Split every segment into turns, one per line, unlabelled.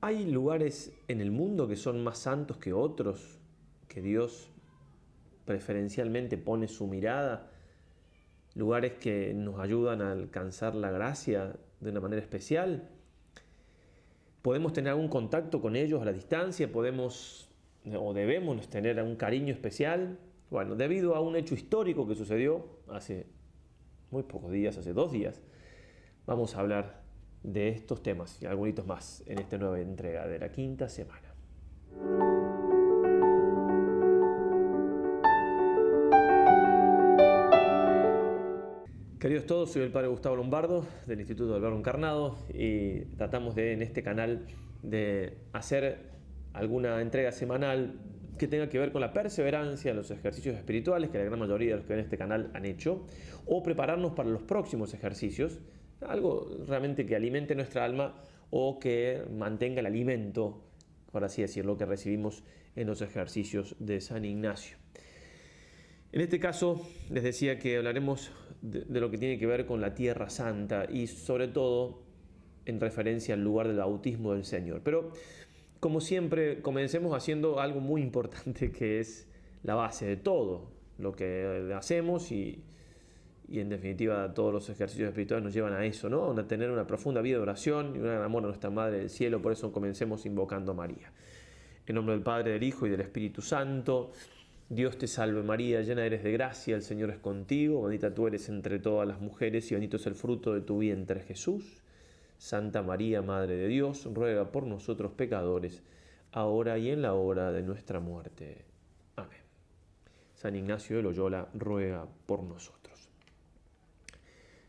¿Hay lugares en el mundo que son más santos que otros, que Dios preferencialmente pone su mirada? ¿Lugares que nos ayudan a alcanzar la gracia de una manera especial? ¿Podemos tener algún contacto con ellos a la distancia? ¿Podemos o debemos tener un cariño especial? Bueno, debido a un hecho histórico que sucedió hace muy pocos días, hace 2 días, vamos a hablar de estos temas y algunos más en esta nueva entrega de la quinta semana. Queridos todos, soy el Padre Gustavo Lombardo del Instituto del Verbo Encarnado y tratamos en este canal de hacer alguna entrega semanal que tenga que ver con la perseverancia en los ejercicios espirituales que la gran mayoría de los que ven este canal han hecho, o prepararnos para los próximos ejercicios, algo realmente que alimente nuestra alma o que mantenga el alimento, por así decirlo, que recibimos en los ejercicios de San Ignacio. En este caso, les decía que hablaremos de lo que tiene que ver con la Tierra Santa y sobre todo en referencia al lugar del bautismo del Señor. Pero, como siempre, comencemos haciendo algo muy importante que es la base de todo lo que hacemos y en definitiva todos los ejercicios espirituales nos llevan a eso, ¿no? A tener una profunda vida de oración y un gran amor a nuestra Madre del Cielo. Por eso comencemos invocando a María. En nombre del Padre, del Hijo y del Espíritu Santo. Dios te salve María, llena eres de gracia, el Señor es contigo, bendita tú eres entre todas las mujeres y bendito es el fruto de tu vientre Jesús. Santa María, Madre de Dios, ruega por nosotros pecadores, ahora y en la hora de nuestra muerte. Amén. San Ignacio de Loyola, ruega por nosotros.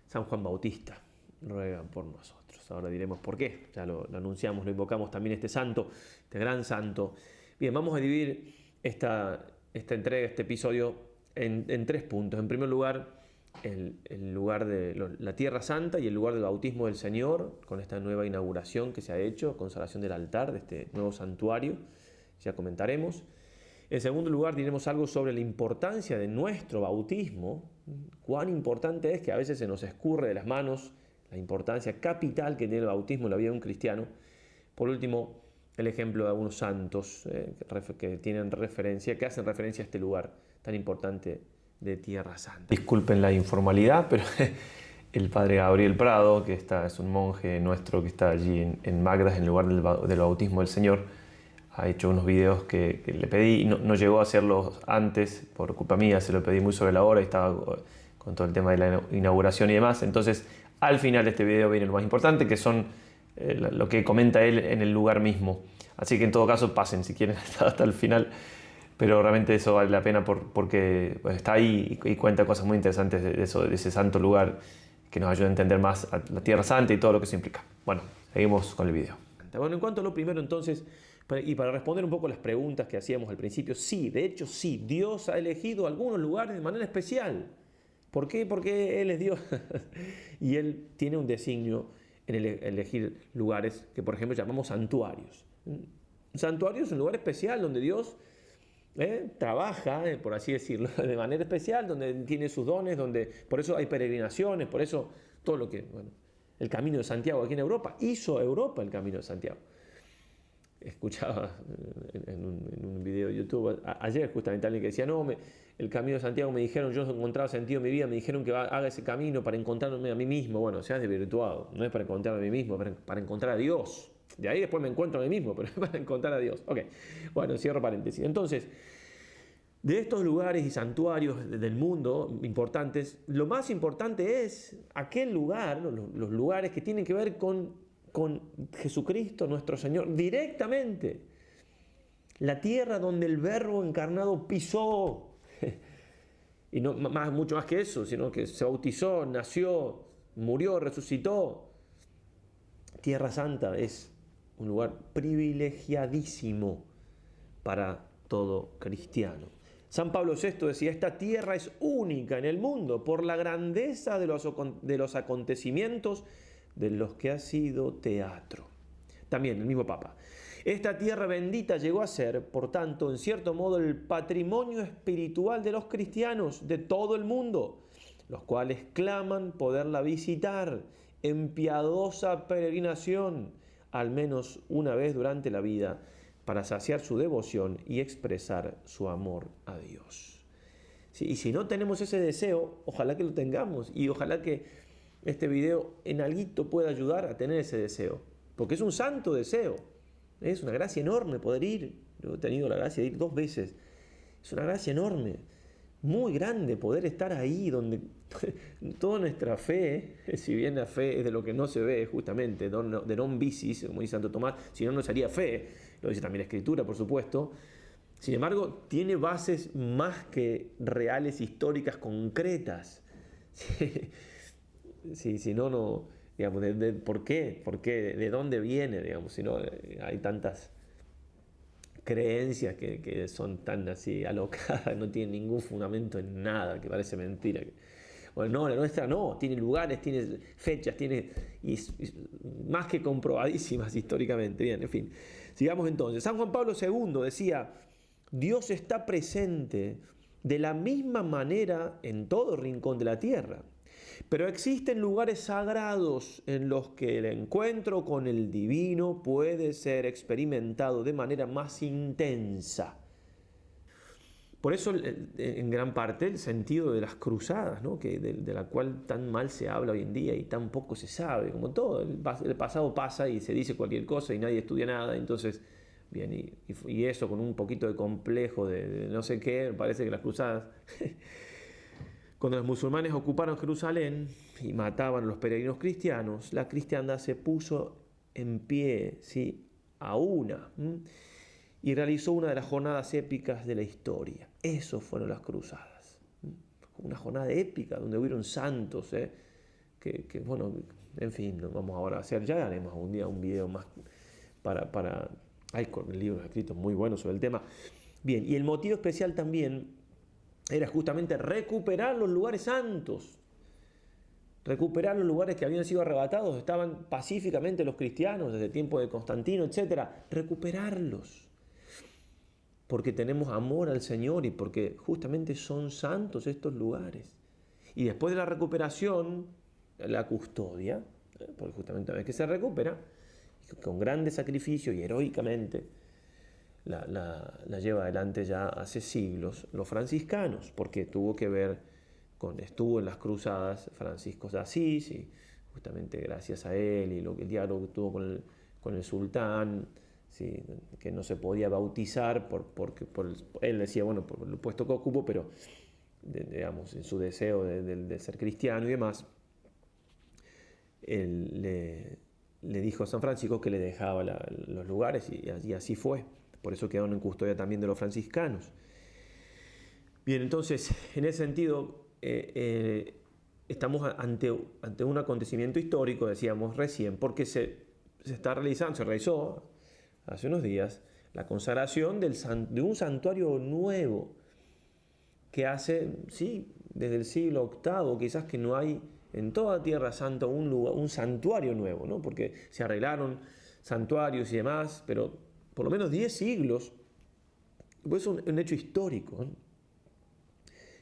San Juan Bautista, ruega por nosotros. Ahora diremos por qué, ya lo anunciamos, lo invocamos también este santo, este gran santo. Bien, vamos a dividir esta entrega, este episodio, en 3 puntos. En primer lugar, el lugar de la Tierra Santa y el lugar del bautismo del Señor, con esta nueva inauguración que se ha hecho, consagración del altar de este nuevo santuario, ya comentaremos. En segundo lugar, diremos algo sobre la importancia de nuestro bautismo, cuán importante es, que a veces se nos escurre de las manos, la importancia capital que tiene el bautismo en la vida de un cristiano. Por último, el ejemplo de algunos santos que tienen referencia, que hacen referencia a este lugar tan importante de Tierra Santa. Disculpen la informalidad, pero el padre Gabriel Prado, que es un monje nuestro que está allí en Magdas, en el lugar del bautismo del Señor, ha hecho unos videos que le pedí, no llegó a hacerlos antes, por culpa mía, se lo pedí muy sobre la hora y estaba con todo el tema de la inauguración y demás. Entonces, al final de este video viene lo más importante, que son lo que comenta él en el lugar mismo. Así que en todo caso pasen si quieren hasta el final, pero realmente eso vale la pena porque está ahí y cuenta cosas muy interesantes de ese santo lugar que nos ayuda a entender más a la Tierra Santa y todo lo que eso implica. Bueno, seguimos con el video. Bueno, en cuanto a lo primero entonces, y para responder un poco las preguntas que hacíamos al principio, sí, de hecho sí, Dios ha elegido algunos lugares de manera especial. ¿Por qué? Porque Él es Dios y Él tiene un designio en elegir lugares que, por ejemplo, llamamos santuarios. Un santuario es un lugar especial donde Dios trabaja, por así decirlo, de manera especial, donde tiene sus dones, por eso hay peregrinaciones, por eso todo lo que, el Camino de Santiago aquí en Europa, hizo Europa el Camino de Santiago. Escuchaba en un video de YouTube ayer justamente alguien que decía, no, el Camino de Santiago me dijeron, yo no encontraba sentido en mi vida, me dijeron que haga ese camino para encontrarme a mí mismo. Bueno, se ha desvirtuado, no es para encontrarme a mí mismo, es para encontrar a Dios. De ahí después me encuentro a mí mismo, pero es para encontrar a Dios. Ok, bueno, cierro paréntesis. Entonces, de estos lugares y santuarios del mundo importantes, lo más importante es aquel lugar, los lugares que tienen que ver con Jesucristo nuestro Señor directamente. La tierra donde el Verbo encarnado pisó. Y no mucho más que eso, sino que se bautizó, nació, murió, resucitó. Tierra Santa es un lugar privilegiadísimo para todo cristiano. San Pablo VI decía, esta tierra es única en el mundo por la grandeza de los acontecimientos de los que ha sido teatro. También el mismo Papa. Esta tierra bendita llegó a ser, por tanto, en cierto modo, el patrimonio espiritual de los cristianos de todo el mundo, los cuales claman poderla visitar en piadosa peregrinación, al menos una vez durante la vida para saciar su devoción y expresar su amor a Dios. Sí, y si no tenemos ese deseo, ojalá que lo tengamos y ojalá que este video en alguito pueda ayudar a tener ese deseo, porque es un santo deseo, es una gracia enorme poder ir. Yo he tenido la gracia de ir 2 veces, es una gracia enorme, muy grande poder estar ahí donde toda nuestra fe, si bien la fe es de lo que no se ve justamente, de non visis, como dice Santo Tomás, si no, no sería fe, lo dice también la Escritura, por supuesto. Sin embargo, tiene bases más que reales, históricas, concretas. Si no, no, digamos, ¿por qué? ¿Por qué? ¿De dónde viene? Digamos, si no, hay tantas creencias que son tan así alocadas, no tienen ningún fundamento en nada, que parece mentira. Bueno, no, la nuestra no, tiene lugares, tiene fechas, tiene y más que comprobadísimas históricamente. Bien, en fin, sigamos entonces. San Juan Pablo II decía: Dios está presente de la misma manera en todo rincón de la tierra, pero existen lugares sagrados en los que el encuentro con el divino puede ser experimentado de manera más intensa. Por eso, en gran parte, el sentido de las cruzadas, ¿no? de la cual tan mal se habla hoy en día y tan poco se sabe, como todo. El pasado pasa y se dice cualquier cosa y nadie estudia nada, entonces, bien, y eso con un poquito de complejo de no sé qué, parece que las cruzadas... Cuando los musulmanes ocuparon Jerusalén y mataban a los peregrinos cristianos, la cristiandad se puso en pie, ¿sí?, a una, y realizó una de las jornadas épicas de la historia. Eso fueron las cruzadas. Una jornada épica donde hubieron santos, bueno, en fin, no vamos ahora a hacer, ya haremos un día un video más hay libros escritos muy buenos sobre el tema. Bien, y el motivo especial también era justamente recuperar los lugares santos, recuperar los lugares que habían sido arrebatados, estaban pacíficamente los cristianos desde el tiempo de Constantino, etc. Recuperarlos, porque tenemos amor al Señor y porque justamente son santos estos lugares. Y después de la recuperación, la custodia, porque justamente una vez que se recupera, con grandes sacrificios y heroicamente, la lleva adelante ya hace siglos los franciscanos, porque tuvo que ver estuvo en las cruzadas Francisco de Asís, y justamente gracias a él y el diálogo que tuvo con el sultán, ¿sí?, que no se podía bautizar porque él decía, bueno, por el puesto que ocupo, pero digamos, en su deseo de ser cristiano y demás, él le dijo a San Francisco que le dejaba los lugares, y así fue. Por eso quedaron en custodia también de los franciscanos. Bien, entonces, en ese sentido, estamos ante un acontecimiento histórico, decíamos recién, porque se realizó hace unos días la consagración de un santuario nuevo que hace, sí, desde el siglo VIII, quizás que no hay en toda Tierra Santa un santuario nuevo, ¿no? Porque se arreglaron santuarios y demás, pero por lo menos 10 siglos, pues es un hecho histórico, ¿no?,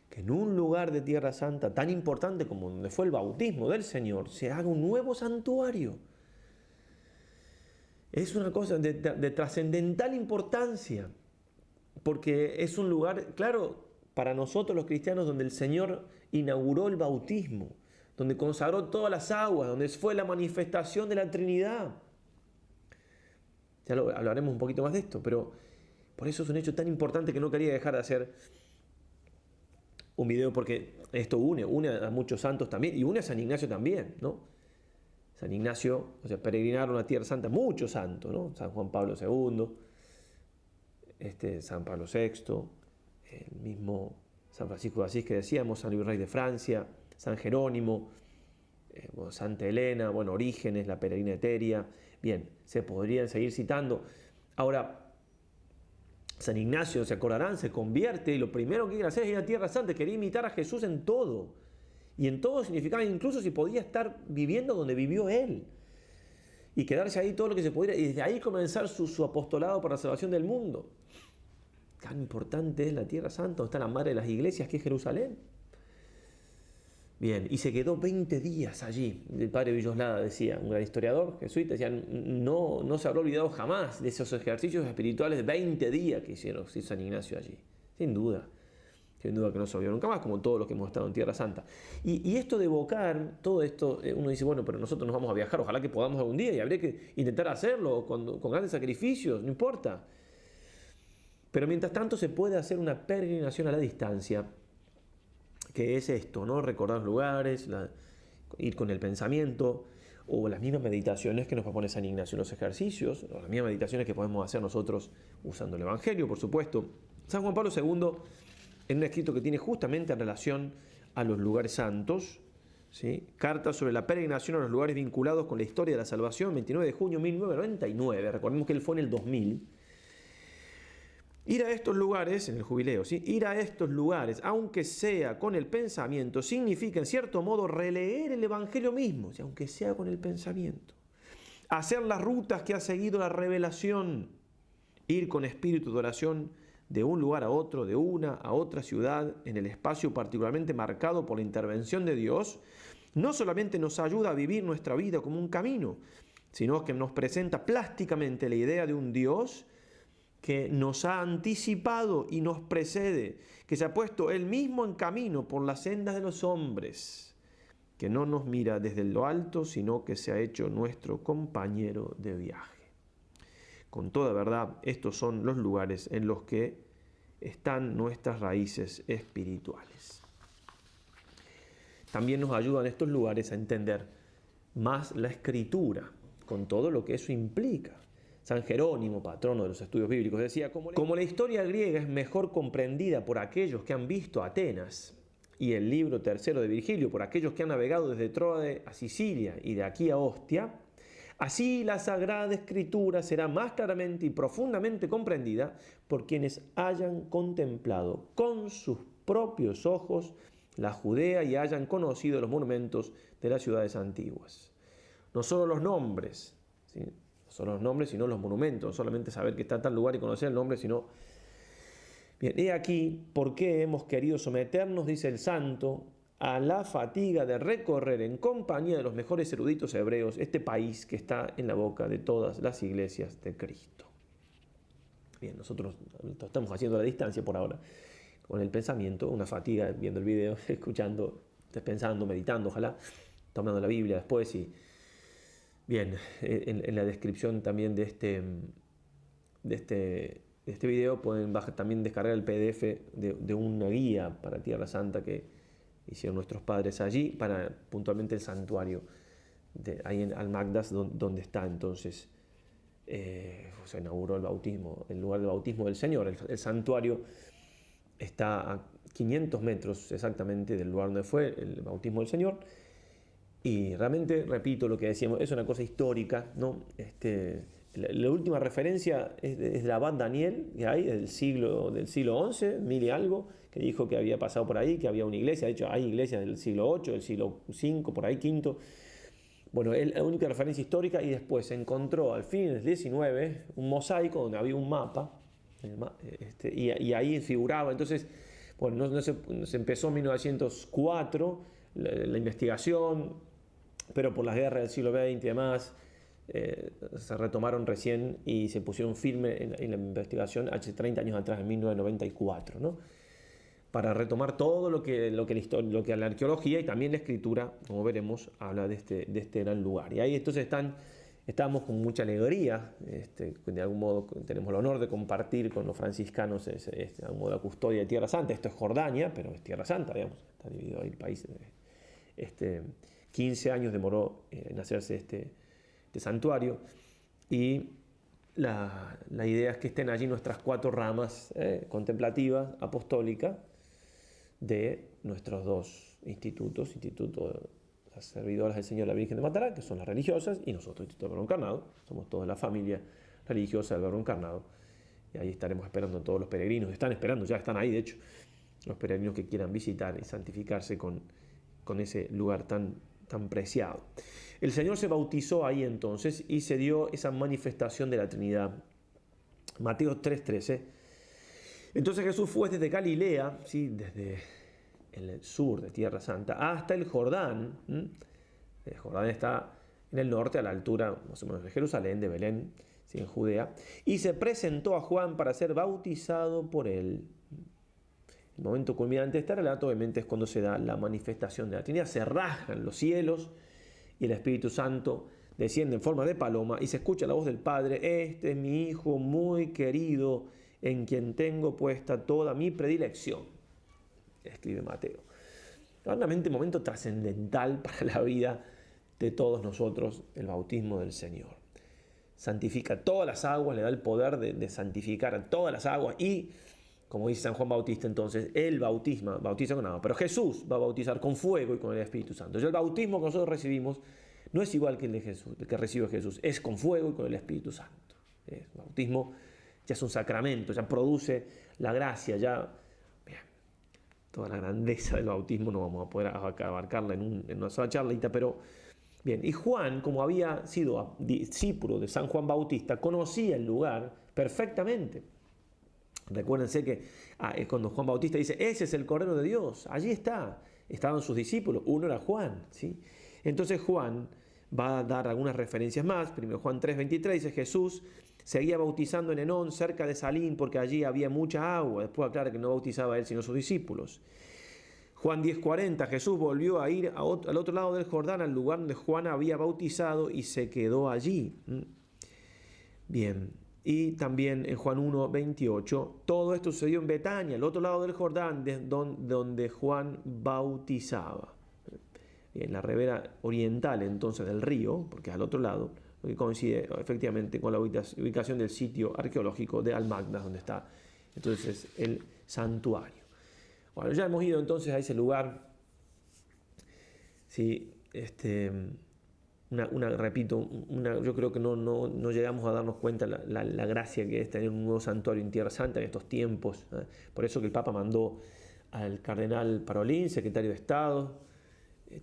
que en un lugar de Tierra Santa tan importante como donde fue el bautismo del Señor, se haga un nuevo santuario. Es una cosa de trascendental importancia, porque es un lugar, claro, para nosotros los cristianos, donde el Señor inauguró el bautismo, donde consagró todas las aguas, donde fue la manifestación de la Trinidad. Ya hablaremos un poquito más de esto, pero por eso es un hecho tan importante que no quería dejar de hacer un video, porque esto une a muchos santos también, y une a San Ignacio también, ¿no? San Ignacio, o sea, peregrinaron a Tierra Santa muchos santos, ¿no? San Juan Pablo II, San Pablo VI, el mismo San Francisco de Asís que decíamos, San Luis Rey de Francia, San Jerónimo, Santa Elena, bueno, Orígenes, la peregrina etérea. Bien, se podrían seguir citando. Ahora, San Ignacio, se acordarán, se convierte y lo primero que quiere hacer es ir a Tierra Santa, quería imitar a Jesús en todo. Y en todo significaba, incluso si podía estar viviendo donde vivió él, y quedarse ahí todo lo que se pudiera, y desde ahí comenzar su apostolado para la salvación del mundo. Tan importante es la Tierra Santa, donde está la madre de las iglesias, que es Jerusalén. Bien, y se quedó 20 días allí. El padre Villoslada decía, un gran historiador jesuita, decía, no se habrá olvidado jamás de esos ejercicios espirituales de 20 días que hizo San Ignacio allí. Sin duda que no se olvidó nunca más, como todos los que hemos estado en Tierra Santa. Y esto de evocar, todo esto, uno dice, bueno, pero nosotros nos vamos a viajar, ojalá que podamos algún día, y habría que intentar hacerlo con grandes sacrificios, no importa. Pero mientras tanto se puede hacer una peregrinación a la distancia, que es esto, ¿no? Recordar los lugares, ir con el pensamiento, o las mismas meditaciones que nos propone San Ignacio en los ejercicios, o las mismas meditaciones que podemos hacer nosotros usando el Evangelio, por supuesto. San Juan Pablo II, en un escrito que tiene justamente en relación a los lugares santos, ¿sí? Carta sobre la peregrinación a los lugares vinculados con la historia de la salvación, 29 de junio de 1999, recordemos que él fue en el 2000, ir a estos lugares, en el jubileo, ¿sí? Ir a estos lugares, aunque sea con el pensamiento, significa en cierto modo releer el Evangelio mismo, ¿sí? Aunque sea con el pensamiento. Hacer las rutas que ha seguido la revelación, ir con espíritu de oración de un lugar a otro, de una a otra ciudad, en el espacio particularmente marcado por la intervención de Dios, no solamente nos ayuda a vivir nuestra vida como un camino, sino que nos presenta plásticamente la idea de un Dios que nos ha anticipado y nos precede, que se ha puesto Él mismo en camino por las sendas de los hombres, que no nos mira desde lo alto, sino que se ha hecho nuestro compañero de viaje. Con toda verdad, estos son los lugares en los que están nuestras raíces espirituales. También nos ayudan estos lugares a entender más la Escritura, con todo lo que eso implica. San Jerónimo, patrono de los estudios bíblicos, decía, como la historia griega es mejor comprendida por aquellos que han visto Atenas, y el libro tercero de Virgilio por aquellos que han navegado desde Troade a Sicilia y de aquí a Ostia, así la Sagrada Escritura será más claramente y profundamente comprendida por quienes hayan contemplado con sus propios ojos la Judea y hayan conocido los monumentos de las ciudades antiguas. No solo los nombres, ¿sí? Solo los nombres, sino los monumentos, no solamente saber que está en tal lugar y conocer el nombre, sino... Bien, he aquí por qué hemos querido someternos, dice el santo, a la fatiga de recorrer en compañía de los mejores eruditos hebreos este país que está en la boca de todas las iglesias de Cristo. Bien, nosotros lo estamos haciendo a la distancia por ahora, con el pensamiento, una fatiga viendo el video, escuchando, pensando, meditando, ojalá, tomando la Biblia después y... Bien, en la descripción también de este video pueden también descargar el PDF de una guía para Tierra Santa que hicieron nuestros padres allí, para puntualmente el santuario, ahí en Al-Magdas, donde está entonces, se inauguró el bautismo, el lugar del bautismo del Señor. El santuario está a 500 metros exactamente del lugar donde fue el bautismo del Señor. Y realmente, repito lo que decíamos, es una cosa histórica, ¿no? La última referencia es de la abad Daniel, que hay del siglo XI, 1000 y algo, que dijo que había pasado por ahí, que había una iglesia. De hecho, hay iglesias del siglo VIII, del siglo V, por ahí, V. Bueno, es la única referencia histórica, y después se encontró al fin del XIX un mosaico donde había un mapa, y ahí figuraba. Entonces, bueno, se empezó en 1904 la investigación, pero por las guerras del siglo XX y demás, se retomaron recién y se pusieron firme en la investigación hace 30 años atrás, en 1994, ¿no? Para retomar todo lo que la arqueología y también la escritura, como veremos, habla de este gran lugar. Y ahí entonces estamos con mucha alegría, de algún modo tenemos el honor de compartir con los franciscanos de algún modo la custodia de Tierra Santa. Esto es Jordania, pero es Tierra Santa, digamos, está dividido ahí el país. 15 años demoró en hacerse este santuario, y la idea es que estén allí nuestras 4 ramas contemplativas, apostólicas, de nuestros 2 institutos, Instituto de las Servidoras del Señor y la Virgen de Matará, que son las religiosas, y nosotros, Instituto del Verbo Encarnado, somos toda la familia religiosa del Verbo Encarnado, y ahí estaremos esperando a todos los peregrinos, están esperando, ya están ahí de hecho, los peregrinos que quieran visitar y santificarse con ese lugar tan preciado. El Señor se bautizó ahí entonces y se dio esa manifestación de la Trinidad. Mateo 3:13. Entonces Jesús fue desde Galilea, ¿sí? desde en el sur de Tierra Santa, hasta el Jordán. El Jordán está en el norte, a la altura más o menos de Jerusalén, de Belén, ¿sí? En Judea, y se presentó a Juan para ser bautizado por él. El momento culminante de este relato, obviamente, es cuando se da la manifestación de la Trinidad. Se rasgan los cielos y el Espíritu Santo desciende en forma de paloma y se escucha la voz del Padre: este es mi Hijo muy querido, en quien tengo puesta toda mi predilección, escribe Mateo. Realmente un momento trascendental para la vida de todos nosotros, el bautismo del Señor. Santifica todas las aguas, le da el poder de santificar a todas las aguas, y como dice San Juan Bautista, entonces él bautiza con agua, pero Jesús va a bautizar con fuego y con el Espíritu Santo. Entonces el bautismo que nosotros recibimos no es igual que el de Jesús, el que recibe Jesús, es con fuego y con el Espíritu Santo. El bautismo ya es un sacramento, ya produce la gracia, ya bien, toda la grandeza del bautismo no vamos a poder abarcarla en una sola charlita, pero bien. Y Juan, como había sido discípulo de San Juan Bautista, conocía el lugar perfectamente. Recuérdense que es cuando Juan Bautista dice: ese es el Cordero de Dios, allí estaban sus discípulos, uno era Juan, ¿sí? Entonces Juan va a dar algunas referencias más. Primero Juan 3:23 dice: Jesús seguía bautizando en Enón, cerca de Salim, porque allí había mucha agua. Después aclara que no bautizaba él, sino sus discípulos. Juan 10:40, Jesús volvió a ir al otro lado del Jordán, al lugar donde Juan había bautizado, y se quedó allí. Bien. Y también en Juan 1:28, todo esto sucedió en Betania, al otro lado del Jordán, donde Juan bautizaba. En la ribera oriental entonces del río, porque es al otro lado, lo que coincide efectivamente con la ubicación del sitio arqueológico de Al-Magda, donde está entonces el santuario. Bueno, ya hemos ido entonces a ese lugar. Sí, repito, yo creo que no llegamos a darnos cuenta la gracia que es tener un nuevo santuario en Tierra Santa en estos tiempos. Por eso que el Papa mandó al cardenal Parolin, secretario de Estado,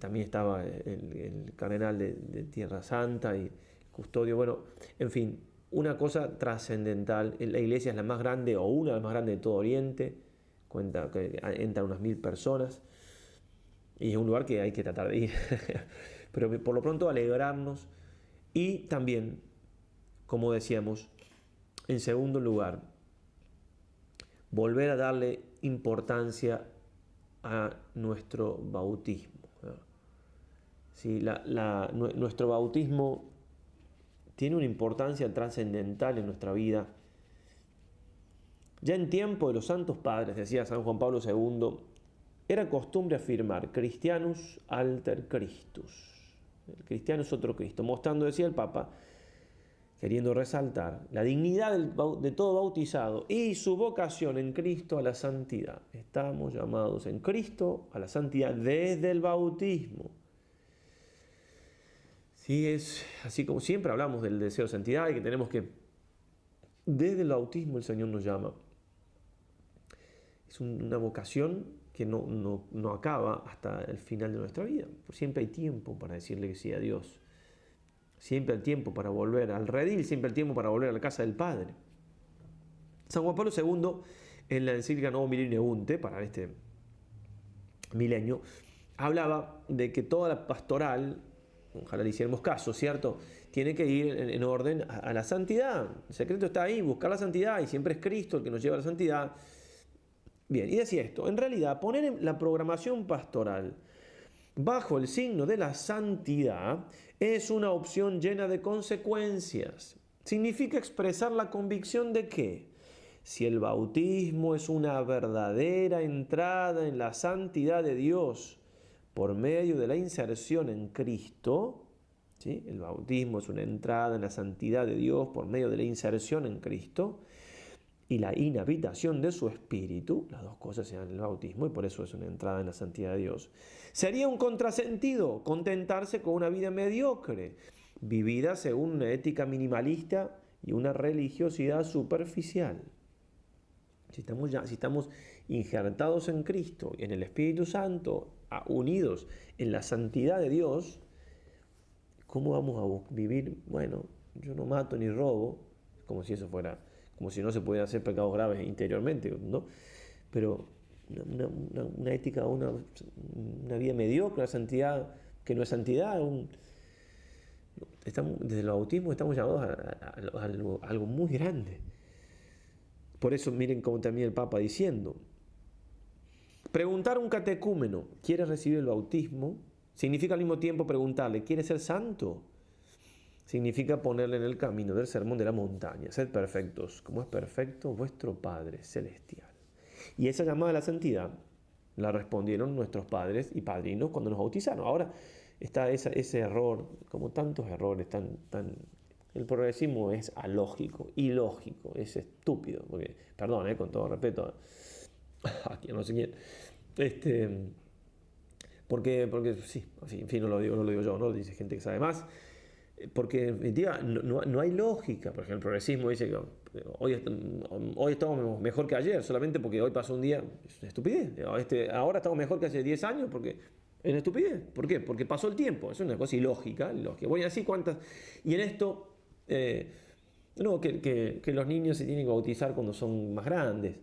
también estaba el cardenal de Tierra Santa y el custodio. Bueno, en fin, una cosa trascendental. La iglesia es la más grande, o una de las más grandes de todo Oriente, cuenta que entran unas 1000 personas, y es un lugar que hay que tratar de ir. Pero por lo pronto alegrarnos, y también, como decíamos, en segundo lugar, volver a darle importancia a nuestro bautismo. Sí, nuestro bautismo tiene una importancia trascendental en nuestra vida. Ya en tiempo de los santos padres, decía San Juan Pablo II, era costumbre afirmar: Christianus alter Christus. El cristiano es otro Cristo, mostrando, decía el Papa, queriendo resaltar la dignidad de todo bautizado y su vocación en Cristo a la santidad. Estamos llamados en Cristo a la santidad desde el bautismo. Sí, es así como siempre hablamos del deseo de santidad y que tenemos que, desde el bautismo el Señor nos llama. Es una vocación que no acaba hasta el final de nuestra vida. Siempre hay tiempo para decirle que sí a Dios. Siempre hay tiempo para volver al redil, siempre hay tiempo para volver a la casa del Padre. San Juan Pablo II, en la encíclica Novum Millennium Unte, para este milenio, hablaba de que toda la pastoral, ojalá le hiciéramos caso, ¿cierto?, tiene que ir en orden a la santidad. El secreto está ahí, buscar la santidad, y siempre es Cristo el que nos lleva a la santidad. Bien, y decía esto: en realidad, poner la programación pastoral bajo el signo de la santidad es una opción llena de consecuencias. Significa expresar la convicción de que, si el bautismo es una verdadera entrada en la santidad de Dios por medio de la inserción en Cristo, ¿sí?, el bautismo es una entrada en la santidad de Dios por medio de la inserción en Cristo y la inhabitación de su espíritu, las dos cosas se dan en el bautismo, y por eso es una entrada en la santidad de Dios. Sería un contrasentido contentarse con una vida mediocre, vivida según una ética minimalista y una religiosidad superficial. Si estamos injertados en Cristo y en el Espíritu Santo, unidos en la santidad de Dios, ¿cómo vamos a vivir? Bueno, yo no mato ni robo, como si eso fuera, como si no se pudieran hacer pecados graves interiormente, ¿no? Pero una ética, una vida mediocre, una santidad que no es santidad. Desde el bautismo estamos llamados a algo muy grande. Por eso miren cómo también el Papa diciendo, preguntar a un catecúmeno, ¿quiere recibir el bautismo? Significa al mismo tiempo preguntarle, ¿quiere ser santo? Significa ponerle en el camino del sermón de la montaña, sed perfectos, como es perfecto vuestro Padre Celestial. Y esa llamada a la santidad la respondieron nuestros padres y padrinos cuando nos bautizaron. Ahora está ese error, como tantos errores, el progresismo es alógico, ilógico, es estúpido, porque, perdón, con todo respeto a quien no sé quién, porque sí, en fin, no lo digo yo, no lo dice gente que sabe más. Porque en definitiva no hay lógica. Por ejemplo, el progresismo dice que hoy estamos mejor que ayer, solamente porque hoy pasó un día. Es una estupidez. Ahora estamos mejor que hace 10 años porque es una estupidez. ¿Por qué? Porque pasó el tiempo. Es una cosa ilógica. Voy así cuántas. Y en esto, que los niños se tienen que bautizar cuando son más grandes,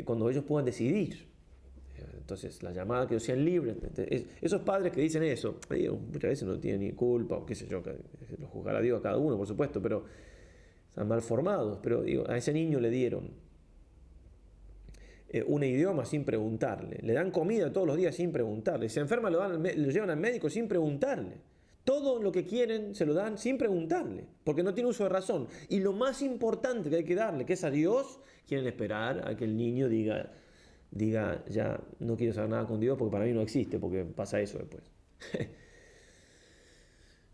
cuando ellos puedan decidir. Entonces, la llamada que sean libres. Esos padres que dicen eso, muchas veces no tienen ni culpa, o qué sé yo, lo juzgará Dios a cada uno, por supuesto, pero están mal formados. Pero a ese niño le dieron un idioma sin preguntarle, le dan comida todos los días sin preguntarle, se enferma lo llevan al médico sin preguntarle. Todo lo que quieren se lo dan sin preguntarle, porque no tiene uso de razón. Y lo más importante que hay que darle, que es a Dios, quieren esperar a que el niño diga, ya no quiero saber nada con Dios porque para mí no existe, porque pasa eso después.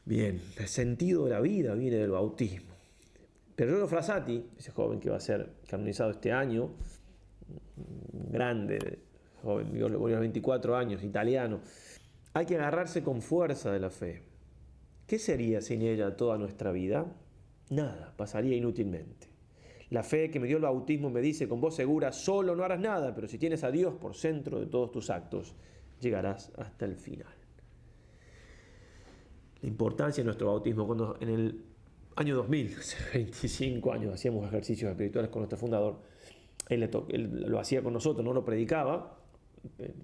Bien, el sentido de la vida viene del bautismo. Pero Giorgio Frassati, ese joven que va a ser canonizado este año, grande, joven, volvió a los 24 años, italiano, hay que agarrarse con fuerza de la fe. ¿Qué sería sin ella toda nuestra vida? Nada, pasaría inútilmente. La fe que me dio el bautismo me dice con voz segura, solo no harás nada, pero si tienes a Dios por centro de todos tus actos, llegarás hasta el final. La importancia de nuestro bautismo, cuando en el año 2000, hace 25 años, hacíamos ejercicios espirituales con nuestro fundador, él lo hacía con nosotros, no lo predicaba,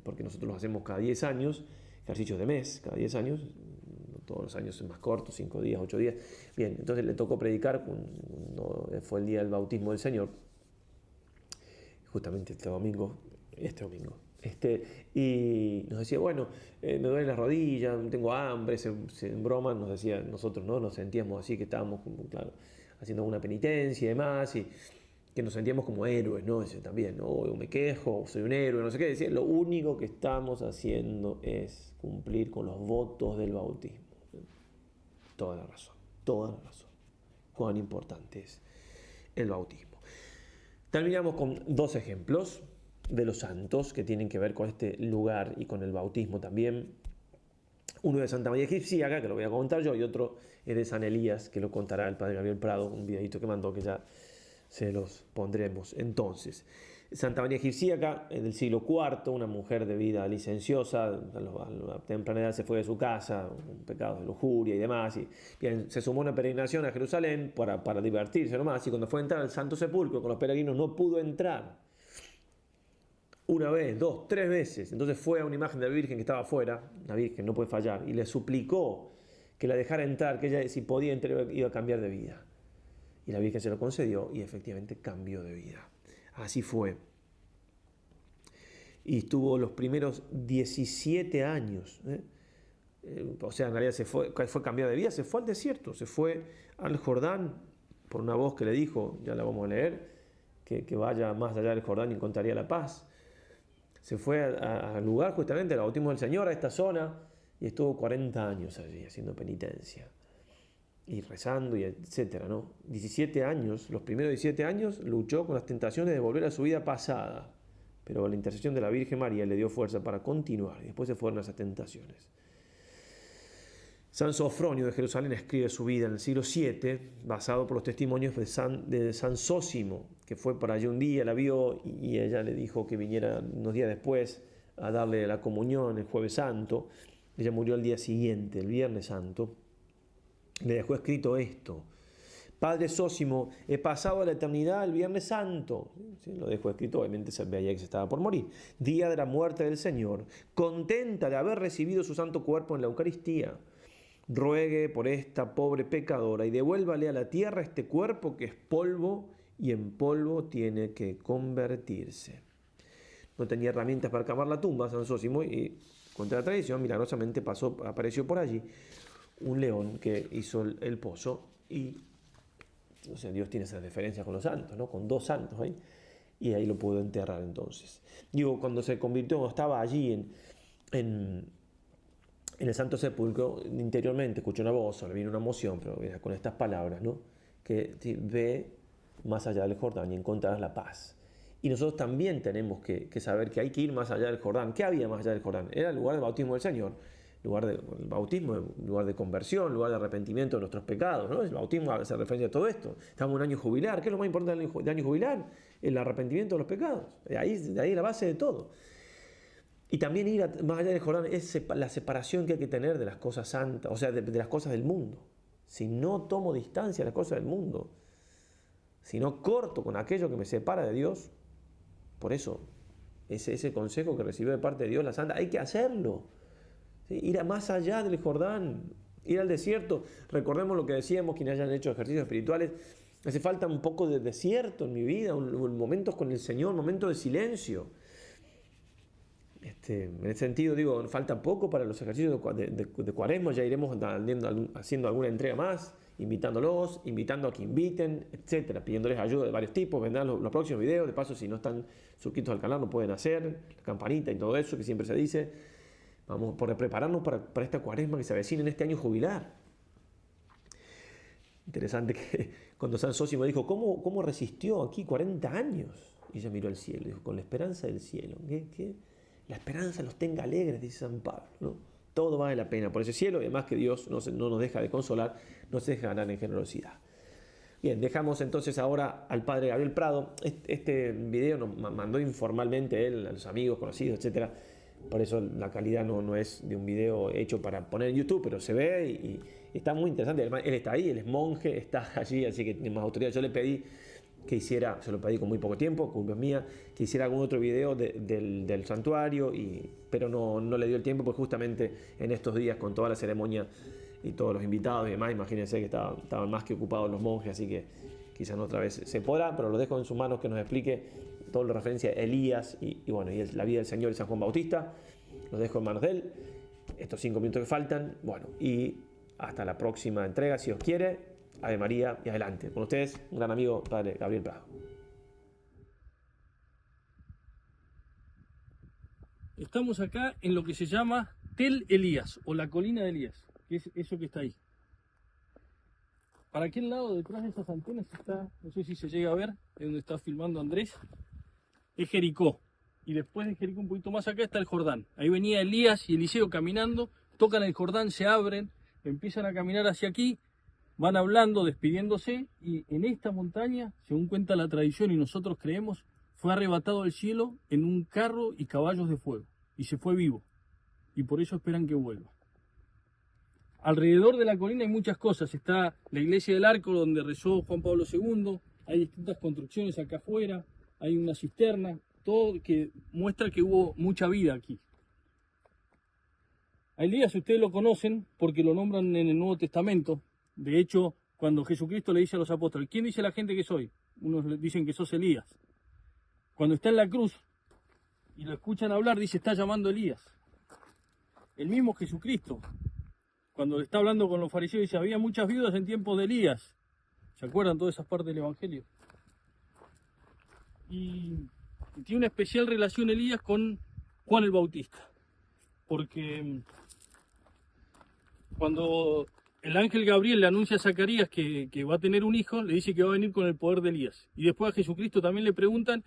porque nosotros los hacemos cada 10 años, ejercicios de mes, cada 10 años, todos los años es más corto, 5 días, 8 días. Bien, entonces le tocó predicar, fue el día del bautismo del Señor, justamente este domingo, y nos decía, bueno, me duelen las rodillas, tengo hambre, en broma nos decía, nosotros no nos sentíamos así, que estábamos, claro, haciendo una penitencia y demás, y que nos sentíamos como héroes, ¿no? Decía también, ¿no? Me quejo, soy un héroe, no sé qué. Decía, lo único que estamos haciendo es cumplir con los votos del bautismo. Toda la razón. Cuán importante es el bautismo. Terminamos con 2 ejemplos de los santos que tienen que ver con este lugar y con el bautismo también. Uno de Santa María Egipciaca, que lo voy a contar yo, y otro es de San Elías, que lo contará el padre Gabriel Prado, un videito que mandó que ya se los pondremos. Entonces, Santa María Egipciaca, del siglo IV, una mujer de vida licenciosa, a la temprana edad se fue de su casa, con pecados de lujuria y demás, y bien, se sumó a una peregrinación a Jerusalén para divertirse nomás, y cuando fue a entrar al Santo Sepulcro con los peregrinos no pudo entrar. Una vez, 2, 3 veces. Entonces fue a una imagen de la Virgen que estaba afuera, la Virgen no puede fallar, y le suplicó que la dejara entrar, que ella si podía entrar iba a cambiar de vida. Y la Virgen se lo concedió y efectivamente cambió de vida. Así fue. Y estuvo los primeros 17 años. O sea, en realidad fue cambiado de vida, se fue al desierto, se fue al Jordán por una voz que le dijo, ya la vamos a leer, que vaya más allá del Jordán y encontraría la paz. Se fue al lugar justamente del bautismo del Señor, a esta zona, y estuvo 40 años allí haciendo penitencia y rezando y etcétera, ¿no? 17 años, los primeros 17 años luchó con las tentaciones de volver a su vida pasada, pero la intercesión de la Virgen María le dio fuerza para continuar y después se fueron esas tentaciones. San Sofronio de Jerusalén escribe su vida en el siglo VII, basado por los testimonios de San Zósimo, que fue para allí un día, la vio y ella le dijo que viniera unos días después a darle la comunión el Jueves Santo. Ella murió el día siguiente, el Viernes Santo. Le dejó escrito esto: Padre Sósimo, he pasado a la eternidad el Viernes Santo. ¿Sí? Lo dejó escrito, obviamente se veía que se estaba por morir. Día de la muerte del Señor, contenta de haber recibido su santo cuerpo en la Eucaristía. Ruegue por esta pobre pecadora y devuélvale a la tierra este cuerpo que es polvo y en polvo tiene que convertirse. No tenía herramientas para cavar la tumba, San Sósimo, y contra la tradición, milagrosamente apareció por allí un león que hizo el pozo y, o sea, Dios tiene esas diferencias con los santos, ¿no? Con 2 santos ahí, y ahí lo pudo enterrar entonces. Digo, cuando se convirtió, cuando estaba allí en el Santo Sepulcro, interiormente escuchó una voz, le vino una emoción, pero era con estas palabras, ¿no? Que ve más allá del Jordán y encontrarás la paz. Y nosotros también tenemos que saber que hay que ir más allá del Jordán. ¿Qué había más allá del Jordán? Era el lugar del bautismo del Señor. Lugar de bautismo, lugar de conversión, lugar de arrepentimiento de nuestros pecados, ¿no? El bautismo hace referencia a todo esto. Estamos en un año jubilar. ¿Qué es lo más importante del año jubilar? El arrepentimiento de los pecados. De ahí la base de todo. Y también ir más allá del Jordán es la separación que hay que tener de las cosas santas, o sea, de las cosas del mundo. Si no tomo distancia de las cosas del mundo, si no corto con aquello que me separa de Dios, por eso ese consejo que recibió de parte de Dios la Santa, hay que hacerlo. ¿Sí? Ir más allá del Jordán, ir al desierto. Recordemos lo que decíamos, quienes hayan hecho ejercicios espirituales, hace falta un poco de desierto en mi vida, momentos con el Señor, momentos de silencio. En ese sentido, digo, falta poco para los ejercicios de Cuaresma, ya iremos haciendo alguna entrega más, invitándolos, invitando a que inviten, etcétera, pidiéndoles ayuda de varios tipos, vendrán los próximos videos, de paso si no están suscritos al canal lo pueden hacer, la campanita y todo eso que siempre se dice. Vamos por prepararnos para esta Cuaresma que se avecina en este año jubilar. Interesante que cuando San Sósimo dijo, ¿cómo resistió aquí 40 años? Y ella miró al cielo y dijo, con la esperanza del cielo. ¿Qué? La esperanza los tenga alegres, dice San Pablo, ¿no? Todo vale la pena por ese cielo y además que Dios no nos deja de consolar, nos deja ganar en generosidad. Bien, dejamos entonces ahora al padre Gabriel Prado. Este video nos mandó informalmente él, a los amigos, conocidos, etc. Por eso la calidad no es de un video hecho para poner en YouTube, pero se ve y está muy interesante. Él está ahí, él es monje, está allí, así que tiene más autoridad. Yo le pedí que hiciera, se lo pedí con muy poco tiempo, culpa mía, que hiciera algún otro video del santuario, pero no le dio el tiempo, pues justamente en estos días con toda la ceremonia y todos los invitados y demás, imagínense que estaban más que ocupados los monjes, así que quizás otra vez se podrá, pero lo dejo en sus manos que nos explique todo lo referencia a Elías y la vida del Señor y San Juan Bautista. Lo dejo en manos de él, estos 5 minutos que faltan, y hasta la próxima entrega, si os quiere. Ave María y adelante. Con ustedes, un gran amigo, padre Gabriel Prado.
Estamos acá en lo que se llama Tel Elías, o la colina de Elías, que es eso que está ahí. Para aquel lado, detrás de esas antenas, está, no sé si se llega a ver, es donde está filmando Andrés, es Jericó. Y después de Jericó, un poquito más acá, está el Jordán. Ahí venía Elías y Eliseo caminando, tocan el Jordán, se abren, empiezan a caminar hacia aquí, van hablando, despidiéndose, y en esta montaña, según cuenta la tradición y nosotros creemos, fue arrebatado al cielo en un carro y caballos de fuego, y se fue vivo, y por eso esperan que vuelva. Alrededor de la colina hay muchas cosas, está la iglesia del Arco donde rezó Juan Pablo II, hay distintas construcciones acá afuera, hay una cisterna, todo que muestra que hubo mucha vida aquí. A Elías ustedes lo conocen porque lo nombran en el Nuevo Testamento. De hecho, cuando Jesucristo le dice a los apóstoles, ¿quién dice la gente que soy? Unos le dicen que sos Elías. Cuando está en la cruz y lo escuchan hablar, dice, está llamando a Elías. El mismo Jesucristo, cuando le está hablando con los fariseos, dice, había muchas viudas en tiempos de Elías. ¿Se acuerdan todas esas partes del Evangelio? Y tiene una especial relación Elías con Juan el Bautista. Porque cuando el ángel Gabriel le anuncia a Zacarías que va a tener un hijo, le dice que va a venir con el poder de Elías. Y después a Jesucristo también le preguntan,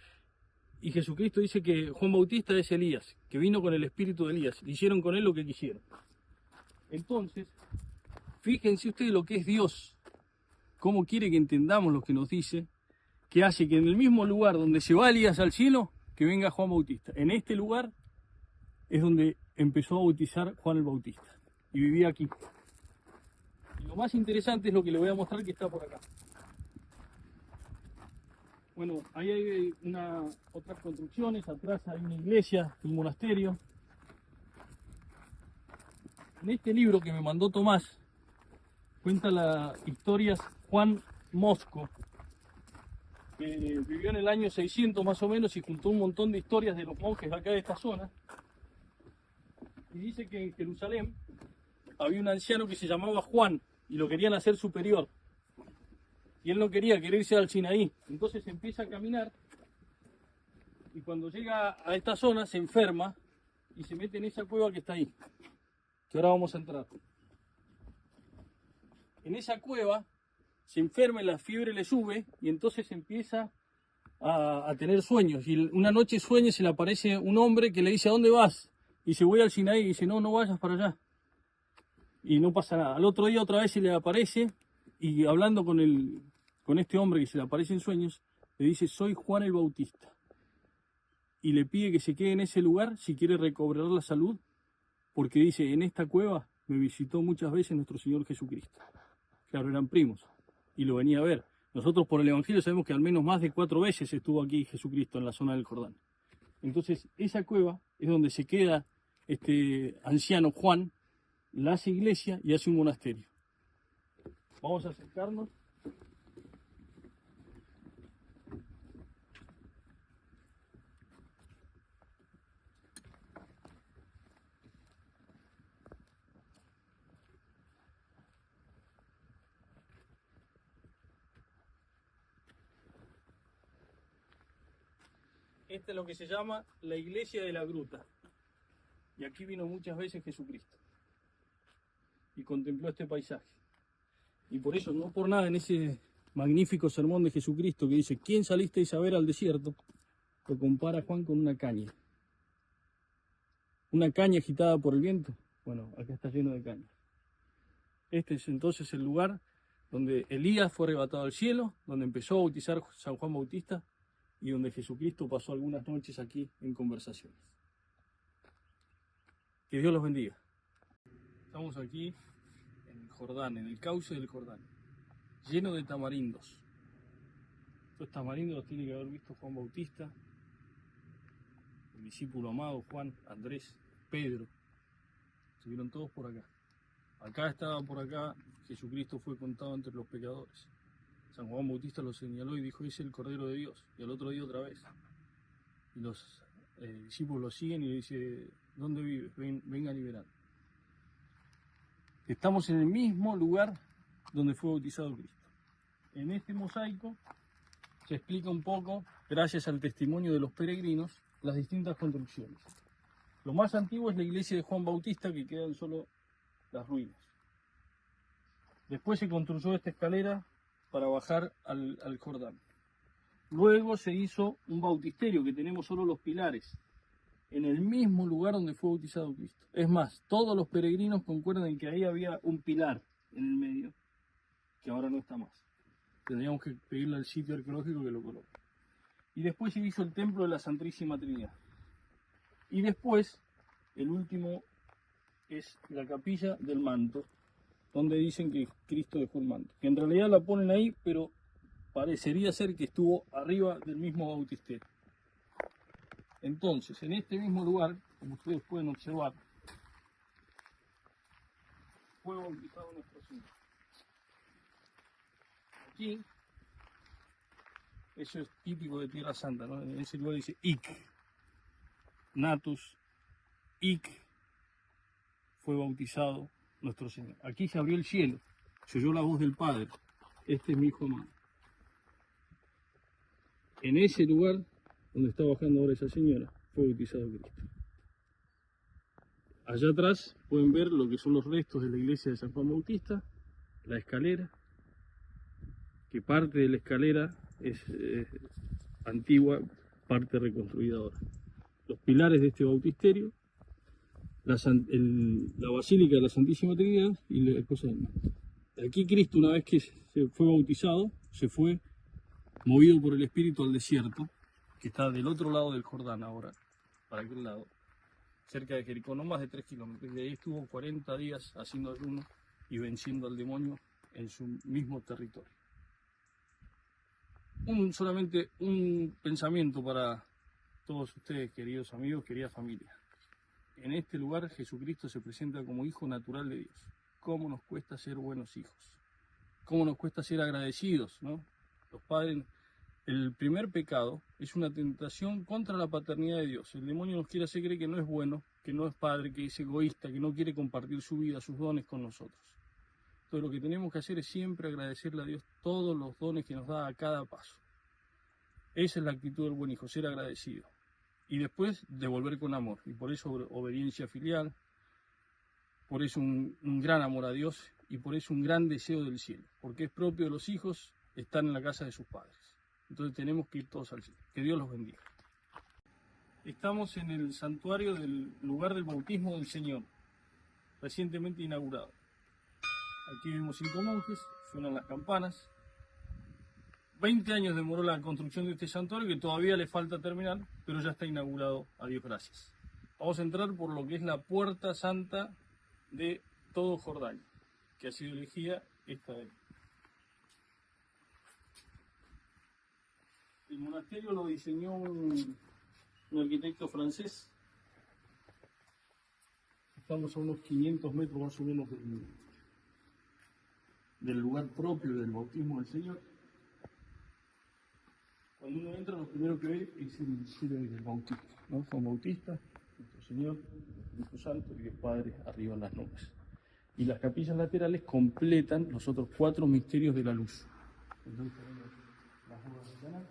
y Jesucristo dice que Juan Bautista es Elías, que vino con el espíritu de Elías. Hicieron con él lo que quisieron. Entonces, fíjense ustedes lo que es Dios, cómo quiere que entendamos lo que nos dice, que hace que en el mismo lugar donde se va Elías al cielo, que venga Juan Bautista. En este lugar es donde empezó a bautizar Juan el Bautista, y vivía aquí. Y lo más interesante es lo que le voy a mostrar que está por acá. Bueno, ahí hay otras construcciones, atrás hay una iglesia, un monasterio. En este libro que me mandó Tomás, cuenta las historias Juan Mosco, que vivió en el año 600 más o menos y juntó un montón de historias de los monjes acá de esta zona. Y dice que en Jerusalén había un anciano que se llamaba Juan y lo querían hacer superior. Y él no quería irse al Sinaí. Entonces empieza a caminar y cuando llega a esta zona se enferma y se mete en esa cueva que está ahí, que ahora vamos a entrar. En esa cueva se enferma y la fiebre le sube y entonces empieza a tener sueños. Y una noche sueña y se le aparece un hombre que le dice: ¿a dónde vas? Y dice: voy al Sinaí. Y dice: no, no vayas para allá. Y no pasa nada. Al otro día otra vez se le aparece y hablando con este hombre que se le aparece en sueños, le dice: soy Juan el Bautista. Y le pide que se quede en ese lugar si quiere recobrar la salud, porque dice: en esta cueva me visitó muchas veces nuestro Señor Jesucristo. Claro, eran primos y lo venía a ver. Nosotros por el Evangelio sabemos que al menos más de 4 veces estuvo aquí Jesucristo en la zona del Jordán. Entonces esa cueva es donde se queda este anciano Juan, la hace iglesia y hace un monasterio. Vamos a acercarnos. Esta es lo que se llama la iglesia de la gruta. Y aquí vino muchas veces Jesucristo. Y contempló este paisaje. Y por eso, no por nada, en ese magnífico sermón de Jesucristo que dice: ¿quién salisteis a ver al desierto?, lo compara Juan con una caña. Una caña agitada por el viento. Bueno, acá está lleno de cañas. Este es entonces el lugar donde Elías fue arrebatado al cielo, donde empezó a bautizar San Juan Bautista y donde Jesucristo pasó algunas noches aquí en conversaciones. Que Dios los bendiga. Estamos aquí en el Jordán, en el cauce del Jordán, lleno de tamarindos. Estos tamarindos los tiene que haber visto Juan Bautista, el discípulo amado Juan, Andrés, Pedro. Estuvieron todos por acá. Acá estaba por acá, Jesucristo fue contado entre los pecadores. San Juan Bautista lo señaló y dijo: es el Cordero de Dios. Y al otro día otra vez. Y los discípulos lo siguen y le dice: ¿dónde vives? Venga a liberar. Estamos en el mismo lugar donde fue bautizado Cristo. En este mosaico se explica un poco, gracias al testimonio de los peregrinos, las distintas construcciones. Lo más antiguo es la iglesia de Juan Bautista, que quedan solo las ruinas. Después se construyó esta escalera para bajar al Jordán. Luego se hizo un bautisterio, que tenemos solo los pilares, en el mismo lugar donde fue bautizado Cristo. Es más, todos los peregrinos concuerdan en que ahí había un pilar en el medio, que ahora no está más. Tendríamos que pedirle al sitio arqueológico que lo coloque. Y después se hizo el templo de la Santísima Trinidad. Y después, el último es la capilla del manto, donde dicen que Cristo dejó el manto. Que en realidad la ponen ahí, pero parecería ser que estuvo arriba del mismo bautisterio. Entonces, en este mismo lugar, como ustedes pueden observar, fue bautizado nuestro Señor. Aquí, eso es típico de Tierra Santa, ¿no? En ese lugar dice Ic, Natus, Ic, fue bautizado nuestro Señor. Aquí se abrió el cielo, se oyó la voz del Padre: este es mi Hijo amado. En ese lugar donde está bajando ahora esa señora, fue bautizado Cristo. Allá atrás pueden ver lo que son los restos de la iglesia de San Juan Bautista, la escalera, que parte de la escalera es antigua, parte reconstruida ahora. Los pilares de este bautisterio, la Basílica de la Santísima Trinidad y la cosa del manto. Aquí Cristo, una vez que se fue bautizado, se fue movido por el Espíritu al desierto, que está del otro lado del Jordán ahora, para aquel lado, cerca de Jericó, no más de 3 kilómetros. De ahí estuvo 40 días haciendo ayuno y venciendo al demonio en su mismo territorio. Solamente un pensamiento para todos ustedes, queridos amigos, querida familia. En este lugar Jesucristo se presenta como hijo natural de Dios. ¿Cómo nos cuesta ser buenos hijos? ¿Cómo nos cuesta ser agradecidos, ¿no? Los padres, el primer pecado es una tentación contra la paternidad de Dios. El demonio nos quiere hacer creer que no es bueno, que no es padre, que es egoísta, que no quiere compartir su vida, sus dones con nosotros. Entonces lo que tenemos que hacer es siempre agradecerle a Dios todos los dones que nos da a cada paso. Esa es la actitud del buen hijo, ser agradecido. Y después devolver con amor. Y por eso obediencia filial, por eso un gran amor a Dios y por eso un gran deseo del cielo. Porque es propio de los hijos estar en la casa de sus padres. Entonces tenemos que ir todos al cielo. Que Dios los bendiga. Estamos en el santuario del lugar del bautismo del Señor, recientemente inaugurado. Aquí vemos 5 monjes, suenan las campanas. 20 años demoró la construcción de este santuario, que todavía le falta terminar, pero ya está inaugurado, a Dios gracias. Vamos a entrar por lo que es la puerta santa de todo Jordania, que ha sido elegida esta vez. El monasterio lo diseñó un arquitecto francés. Estamos a unos 500 metros más o menos del lugar propio del bautismo del Señor. Cuando uno entra, lo primero que ve es el cielo del bautismo, ¿no? Juan Bautista, nuestro Señor, el Espíritu Santo y el Padre arriba en las nubes. Y las capillas laterales completan los otros 4 misterios de la luz. Entonces tenemos las bodas de Caná,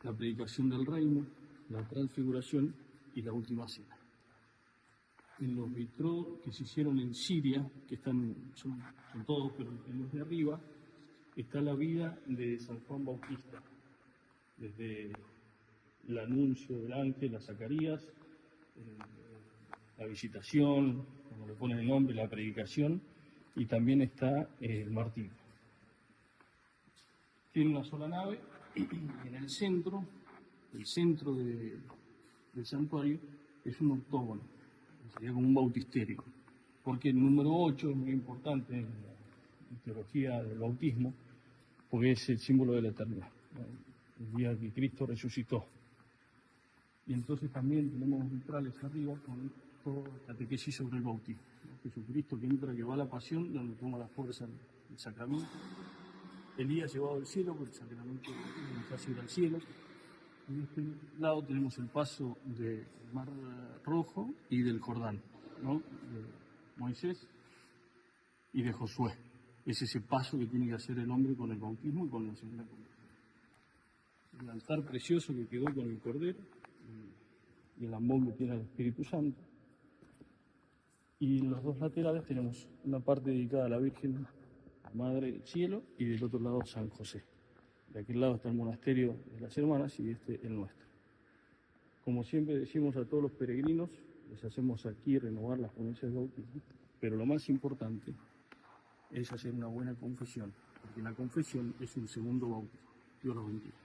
la predicación del reino, la transfiguración y la última cena. En los vitrós que se hicieron en Siria, que son todos, pero en los de arriba, está la vida de San Juan Bautista, desde el anuncio del ángel a Zacarías, la visitación, como le ponen el nombre, la predicación, y también está el martirio. Tiene una sola nave, y en el centro del santuario, es un octógono, sería como un bautisterio, porque el número 8 es muy importante en la teología del bautismo, porque es el símbolo de la eternidad, el día que Cristo resucitó. Y entonces también tenemos vitrales arriba con toda catequesis sobre el bautismo, ¿no? Jesucristo que entra, que va a la pasión, donde toma la fuerza el sacramento. Elías llevado al cielo, porque el sacramento nos hace ir al cielo. En este lado tenemos el paso del Mar Rojo y del Jordán, ¿no? De Moisés y de Josué. Es ese paso que tiene que hacer el hombre con el bautismo y con la segunda comunión. El altar precioso que quedó con el Cordero y el ambón que tiene el Espíritu Santo. Y en los 2 laterales tenemos una parte dedicada a la Virgen, la Madre del Cielo, y del otro lado San José. De aquel lado está el monasterio de las Hermanas y este el nuestro. Como siempre decimos a todos los peregrinos, les hacemos aquí renovar las promesas de bautismo, pero lo más importante es hacer una buena confesión, porque la confesión es un segundo bautismo. Dios los bendiga.